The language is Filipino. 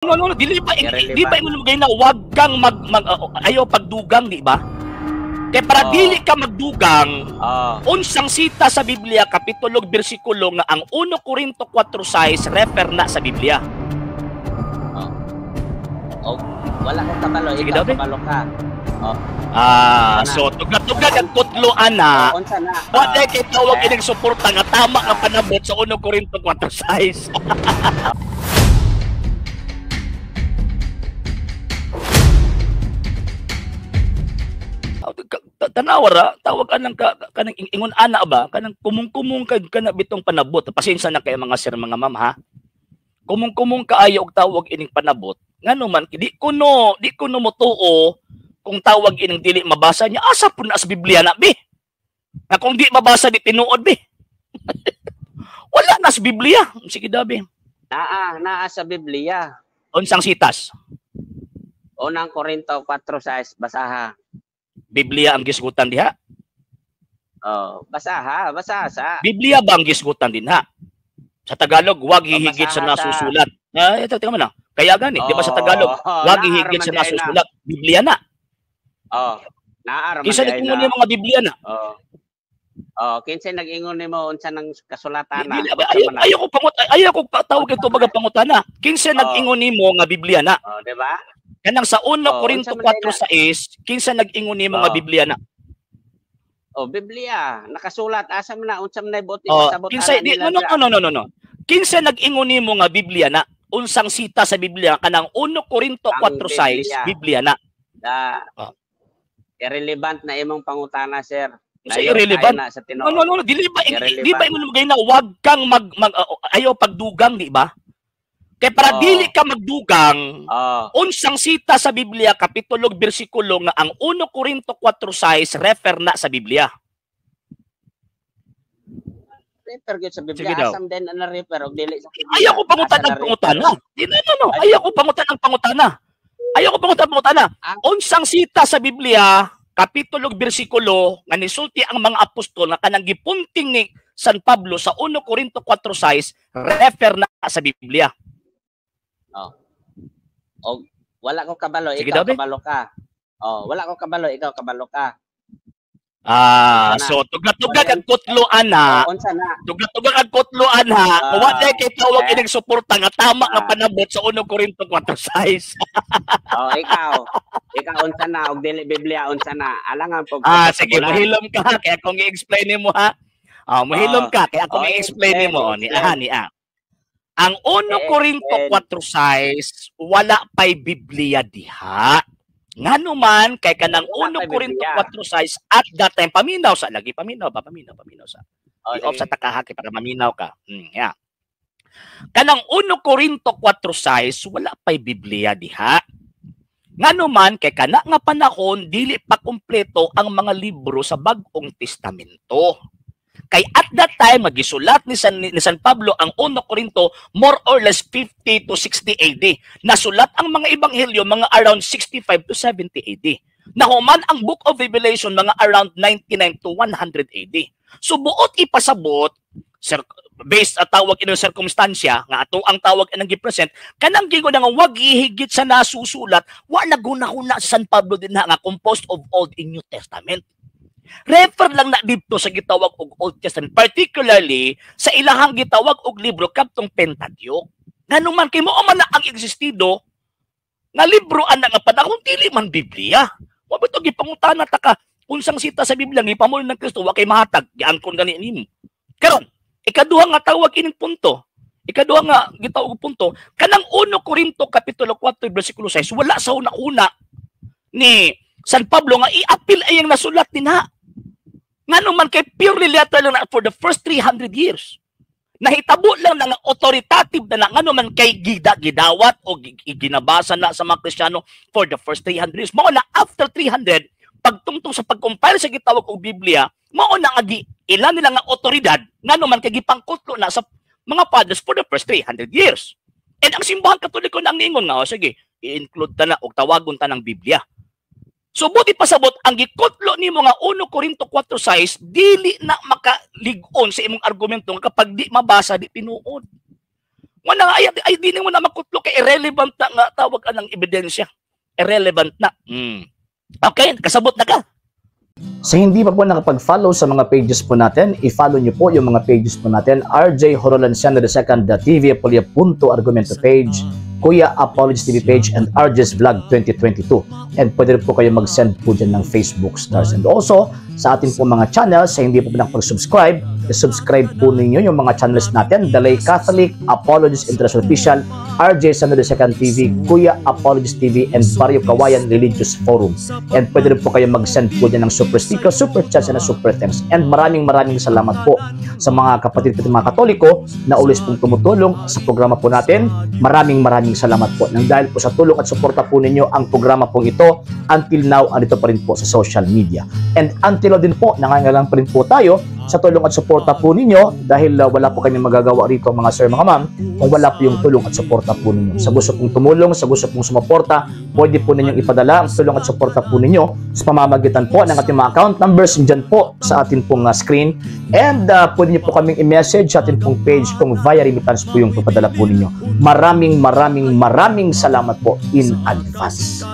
No, di ba irrelevant. ingon mo na wag kang ayaw pagdugang, di ba? Kaya para dili ka magdugang, unsang sita sa Biblia, kapitulo, bersikulo nga ang 1 Corinto 4:6 refer na sa Biblia. Wala kong kabalo, sige ikaw daw, kabalo ka. So tugad-tugad ang kutloan na. Unsa na? Wala kay tawag ining suporta nga tama nga panabot sa 1 Corinto 4:6. Tanawara, tawag anang kanang ingon ana ba, kanang kumong-kumong kana bitong panabot. Pasensya na kay mga sir, mga ma'am ha. Kumong-kumong kaayo og tawag ining panabot. Ngano man di ko no motuo kung tawag ining dili mabasa niya asa pud na sa Biblia na bi. Na kung di mabasa di tinuod bi. Wala na sa Biblia. Sige dabi. Naa sa Biblia. Unsang sitas? 1 Corinto 4:6 basaha. Biblia ang gisgutan diha? Basaha sa. Biblia ba ang gisgutan din ha? Sa Tagalog, wag hihigit sa nasusulat. Ito, tingnan mo na. Kaya gani, di ba sa Tagalog, wag hihigit sa nasusulat. Biblia na. Naaraman kinsa nag-ingon ni mga Biblia na? Kinsa nag-ingon nimo unsa nang kasulatan na? Ayaw ko tawag ito baga pangutana. Kinsa nag-ingon nimo nga Biblia na? Di ba? Kanang sa 1 Corinto 4:6, kinsa nag-ingon nimo nga Biblia na? Biblia, nakasulat asa man na unsa man ibot pasabot kinsa no. Kinsa nag-ingon nimo nga Biblia na? Unsang sita sa Biblia kanang 1 Corinto 4:6 Biblia na? Irrelevant na imong pangutana, sir. Sa irrelevant na sa Tinoo. No, di ba ingon mo na wag kang ayaw pagdugang, di ba? Kaya para dili ka magdugang, unsang sita sa Biblia, kapitulo, bersikulo nga ang 1 Corinto 4:6 refer na sa Biblia. Refer gyud sa Biblia, asam din na refer og dili sa Biblia. Ayaw ko pangutan ang pangutana. No. Ayaw ko pangutan ang pangutana. Unsang sita sa Biblia, kapitulo, bersikulo nga nisulti ang mga apostol nga kanang gipunting ni San Pablo sa 1 Corinto 4:6 refer na sa Biblia. Wala ko kabalo, ikaw kabalo ka. Wala ko kabalo, ikaw kabalo ka. So tugad-tugad ang kutloan na. Tugad-tugad ang kutloan ha. Wala kay tawag ining suporta nga tama nga panabot sa 1 Corinto 4:6. Ikaw unsa na og dili Biblia unsa na? Alangan pug. Sige, mohilom ka kaya akong i-explain nimo ha. Mohilom ka kaya akong i-explain nimo ni ang 1 Corinto 4:6 wala pay Biblia diha. Ngano man kay kanang 1 Corinto 4:6 at that time paminaw sa i-off sa takahaki para maminaw ka. Kanang 1 Corinto 4:6 wala pay Biblia diha. Ngano man kay kana nga panahon dili pa kumpleto ang mga libro sa Bag-ong Testamento. Kay at that time, magisulat ni San Pablo ang 1 Corinto more or less 50 to 60 AD. Nasulat ang mga ebanghelyo mga around 65 to 70 AD. Nahuman ang Book of Revelation mga around 99 to 100 AD. So buot ipasabot, based at tawag inong circumstansya, nga ato ang tawag inang gipresent, kanang gigo nga wag ihigit sa nasusulat, wa naguna-huna sa San Pablo din nga composed of Old and New Testament. Refer lang na dito sa gitawag og Old Testament, particularly sa ilahang gitawag og libro kadtong Pentateuch. Ngano man kay mao man na ang existido nga libro ana nga panahon dili man Biblia. Wa ba to gipangutana ta ka unsang sita sa Biblia gipamol ng Kristo wa kay mahatag giangkon gani nimo. Karon, ikaduha nga tawag ining punto. Ikaduha nga gitawag og punto, kanang 1 Corinto kapitulo 4 bersikulo 6 wala sa una-una ni San Pablo nga i-appeal ay ang nasulat dinha. Ngano man kay purely literal lang na for the first 300 years. Nahitabo lang na authoritative na ngano man kay gidawat o ginabasa na sa mga Kristiyano for the first 300 years. Mao na after 300, pagtungtong sa pag-compile sa gitawag og Biblia, mao na nga ilan nila nga otoridad ngano man kay gipangkutlo na sa mga fathers for the first 300 years. And ang simbahan Katoliko na ang niingon nga, sige, i-include ta na o tawagon ta ng Biblia. So buti pasabot ang gikutlo nimo nga 1 Corinto 4:6 dili na makaligon sa imong argumento nga kapag di mabasa di tinuod. Wala ay di mo na makutlo kay irrelevant na nga tawag anang ebidensya. Irrelevant na. Okay, kasabot na ka. Sa hindi pa po nakapag-follow sa mga pages po natin, i-follow nyo po yung mga pages po natin. RJ Horolanciano II TV Apolia Punto Argumento page, Kuya Apologist TV page, and RJ's Vlog 2022. And pwede rin po kayo mag-send po dyan ng Facebook stars. And also, sa ating po mga channels, sa hindi po nakapag-subscribe, subscribe po ninyo yung mga channels natin, Dalay Catholic, Apologist International Official, RJ Sano II TV, Kuya Apologist TV, and Barrio Kawayan Religious Forum. And pwede rin po kayo mag-send po dyan ng super sticker, super chats, and super thanks. And maraming salamat po sa mga kapatid at mga Katoliko na ulis pong tumutulong sa programa po natin. Maraming salamat po. Nang dahil po sa tulong at suporta po ninyo, ang programa pong ito, until now, andito pa rin po sa social media. And until now din po, nangangailangan pa rin po tayo sa tulong at suporta po ninyo dahil wala po kayong magagawa rito mga sir, mga ma'am, kung wala po yung tulong at suporta po ninyo. Sa gusto pong tumulong, sa gusto pong sumuporta, pwede po ninyong ipadala ang tulong at suporta po ninyo sa pamamagitan po ng ating mga account numbers dyan po sa ating pong screen. And pwede nyo po kaming i-message sa ating pong page kung via remittance po yung papadala po ninyo. Maraming salamat po in advance.